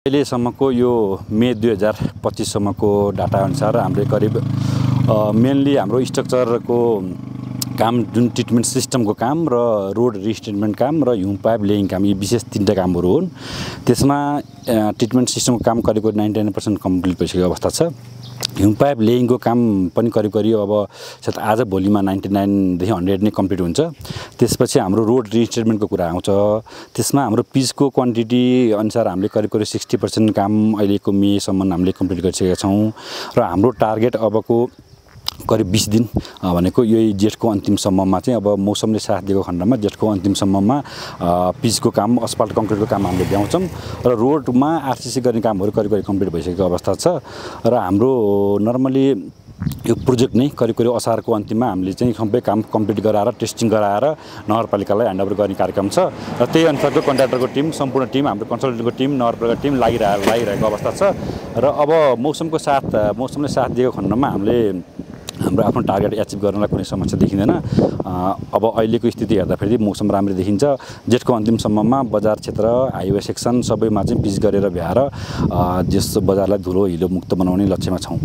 अहिलेसम्मको यो मे 2025 सम्मको डाटा अनुसार हामीले करिब मेनली हाम्रो स्ट्रक्चरको काम जुन ट्रिटमेन्ट सिस्टमको काम र रोड रिस्टेटमेन्ट काम र ह्युम पाइप लेइङ काम यी विशेष तीनटा कामहरू हुन्। त्यसमा ट्रिटमेन्ट सिस्टमको काम करिब 99% कम्प्लिट भइसकेको अवस्था छ। ह्युम पाइप लेइङको काम पनि करिब अब सायद आज भोलिमा 99 देखि 100 नै कम्प्लिट हुन्छ। त्यसपछि हाम्रो रोड रिस्टेटमेन्टको कुरा आउँछ। त्यसमा हाम्रो पिचको क्वान्टिटी अनुसार हामीले करिब 60% काम अहिलेको मेसम्म हामीले कम्प्लिट गरिसकेका छौँ र हाम्रो टार्गेट अबको करिब 20 दिन भनेको यही जेठको अन्तिमसम्ममा चाहिँ अब मौसमले साथ दिएको खण्डमा जेठको अन्तिमसम्ममा पिचको काम अस्फाल्ट कङ्क्रिटको काम हामीले भ्याउँछौँ र रोडमा आरसिसी गर्ने कामहरू करिब कम्प्लिट भइसकेको अवस्था छ र हाम्रो नर्मली यो प्रोजेक्ट नै करिब असारको अन्तिममा हामीले चाहिँ सबै काम कम्प्लिट गराएर टेस्टिङ गराएर नगरपालिकालाई ह्यान्डओभर गर्ने कार्यक्रम छ र त्यही अनुसारको कन्ट्र्याक्टरको टिम सम्पूर्ण टिम हाम्रो कन्सल्टेन्टको टिम नगरपालिकाको टिम लागिरहेको अवस्था छ र अब मौसमले साथ दिएको खण्डमा हामीले हाम्रो आफ्नो टार्गेट एचिभ गर्नलाई कुनै समस्या देखिँदैन। अब अहिलेको स्थिति हेर्दाखेरि मौसम राम्रो देखिन्छ। जेठको अन्तिमसम्ममा बजार क्षेत्र हाइवे सेक्सन सबैमा चाहिँ पिच गरेर भ्याएर जस बजारलाई धुलो हिलो मुक्त बनाउने लक्ष्यमा छौँ।